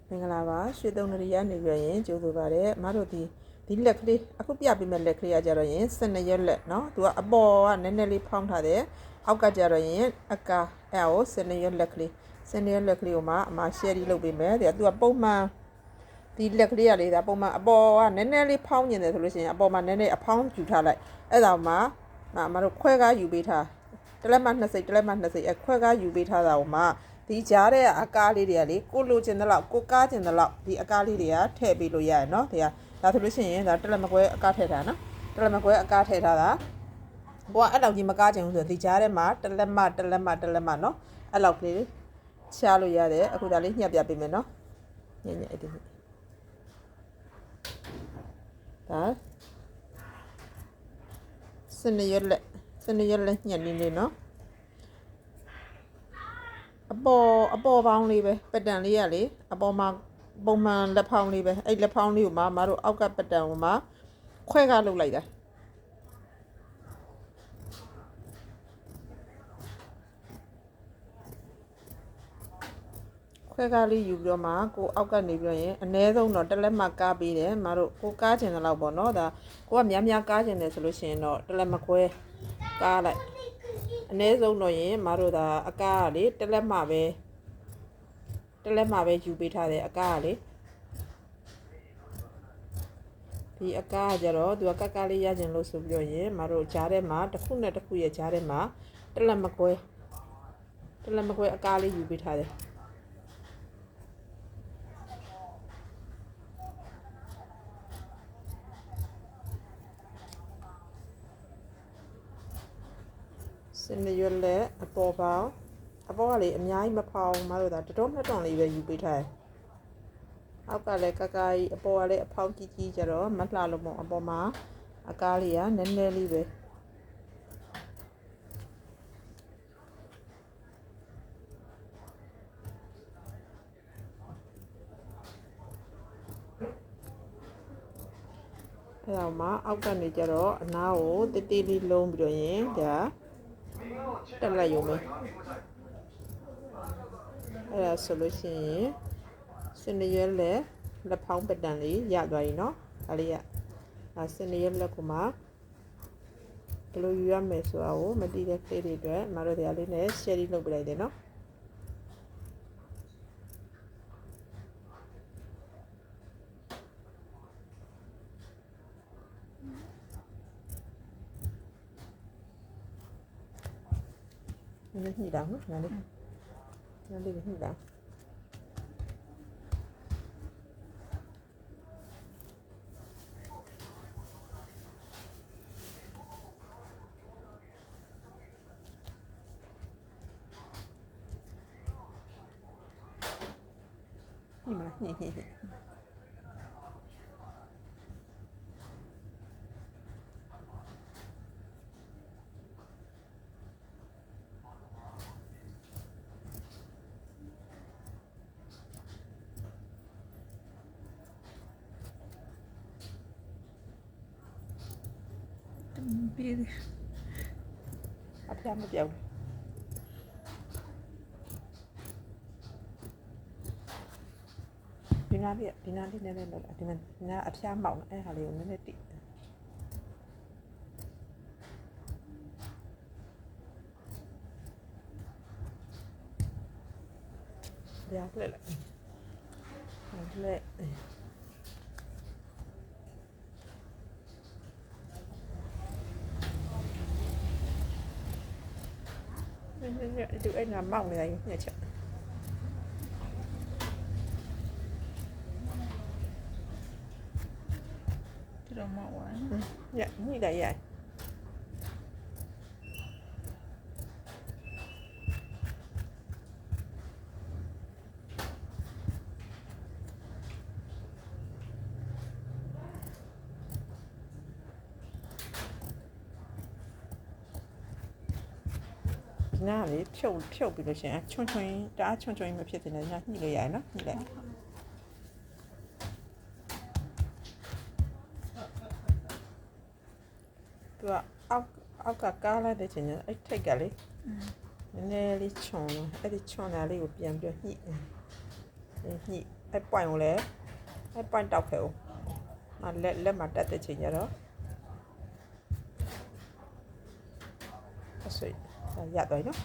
မင်္ဂလာပါရွှေသုံးနရီရနေပြရင်ကြိုးဆိုပါတယ်အမတို့ဒီလက်ကလေးအခုပြပေးမဲ့လက်ကလေးကကြတော့ရင်12ရက်လက်เนาะသူကအပေါ်ကနည်းနည်းလေးဖောင်းထားတယ်အောက်ကကြတော့ရင်အကာအဲ့ကို12ရက်လက်ကလေး12ရက်လက်ကလေးကိုမှအမ share လုပ်ပေးမယ်တဲ့သူကပုံမှန်ဒီလက်ကလေးကလေဒါပုံမှန်အပေါ်ကနည်းနည်းလေးဖောင်းနေတယ်ဆိုလို့ရှိရင်အပေါ်မှာနည်းနည်းအဖောင်းယူထားလိုက်အဲ့ဒါမှအမတို့ခွဲကားယူပေးထားတလက်မှ20တလက်မှ20အခွဲကားယူပေးထားတာကိုမှဒီကြားတဲ့အကားလေးတွေကလေကိုလိုချင်တဲ့လောက်ကိုကားချင်တဲ့လောက်ဒီအကားလေးတွေကထည့်ပေးလို့ရတယ်နော်ဒါဆိုလို့ရှိရင်ဒါတလက်မကွဲအကားထည့်ထားနော်တလက်မကွဲအကားထည့်ထားတာဘိုးကအဲ့လောက်ကြီးမကားချင်ဘူးဆိုဒီကြားထဲမှာတလက်မနော်အဲ့လောက်ကလေးချလို့ရတယ်အခုဒါလေးညှက်ပြပေးမယ်နော်ညက်အဲ့ဒီဒါစနေရက်လက်ညက်နေနေနော်အပေါ်ပေါင်းလေးပဲပတန်လေးရလေအပေါ်မှာပုံမှန်လက်ဖောင်းလေးပဲအဲ့လက်ဖောင်းလေးကိုမတို့အောက်ကပတန်ကိုမှခွဲကားလုပ်လိုက်တာခွဲကားလေးယူပြီးတော့မှကိုအောက်ကနေပြီးတော့ရင်အ ਨੇ ဆုံးတော့တစ်လက်မှကားပေးတယ်မတို့ကိုကားချင်တဲ့လောက်ပေါ့နော်ဒါကိုကများကားချင်တယ်ဆိုလို့ရှိရင်တော့တစ်လက်မခွဲကားလိုက်အ ਨੇ ဆုံးတော့ရင်မတို့ဒါအကားကလေတစ်လက်မှပဲယူပေးထားတယ်အကားကလေဒီအကားကကြတော့သူကကလေးရခြင်းလို့ဆိုပြီးတော့ရင်မတို့ဂျားထဲမှာတစ်ခုနဲ့တစ်ခုရဲ့ဂျားထဲမှာတစ်လက်မကွဲအကားလေးယူပေးထားတယ်စနေရွက်လက်အပေါ်ကလေအများကြီးမဖောင်းမတို့ဒါတော်တော်လေးပဲယူပေးထားတယ်အောက်ကလည်းကကြီးအပေါ်ကလည်းအဖောင်းကြီးကြတော့မလှလို့မို့အပေါ်မှာအကားလေးကနည်းနည်းလေးပဲအဲ့တော့မှအောက်ကနေကြတော့အနားကိုတေးသေးလေးလုံးပြီးတော့ရင်ဒါတက်လိုက်ရုံပဲအဲ့ဒါဆိုလို့ရှိရင်စနေရွက်လက်ဖောင်းပတန်လေးရသွားပြီเนาะဒါလေးစနေရွက်လက်ကိုမှဘယ်လိုယူရမယ်ဆိုတာကိုမသိတဲ့ခေတ်တွေအတွက်မတို့တရားလေးနဲ့ share လုပ်ပြလိုက်တယ်เนาะညှိတာနော်နားလေးညှိတာညှိပြီးအပြားမပြောင်းဒီနားလေးနည်းနည်းလောက်ဒီနားအပြားမောက်အဲ့ဟာလေးကိုနည်းနည်းတိဒါလက်နည်းဒီအဲ့နာမောက်နေတယ်ညက်ချက်တော့မောက်ဝိုင်းညညှိလိုက်ရနားလေးဖြုတ်ပြီးလို့ရှိရင်ချွန်းတအားချွန်းမဖြစ်တဲ့ညှိလို့ရတယ်နော်ညှိလိုက်သူကအောက်ကကားလိုက်တဲ့ချိန်ကျအဲ့ထိတ်ကလေနည်းနည်းလေးချွန်းအဲ့ဒီချွန်းတာလေးကိုပြန်ပြီးညှိ ညှိအဲ့ point ကိုလည်းအဲ့ point တောက်ခဲ့ဦးလက်မှာတက်တဲ့ချိန်ကျတော့အဆွေရသွားပြီနော်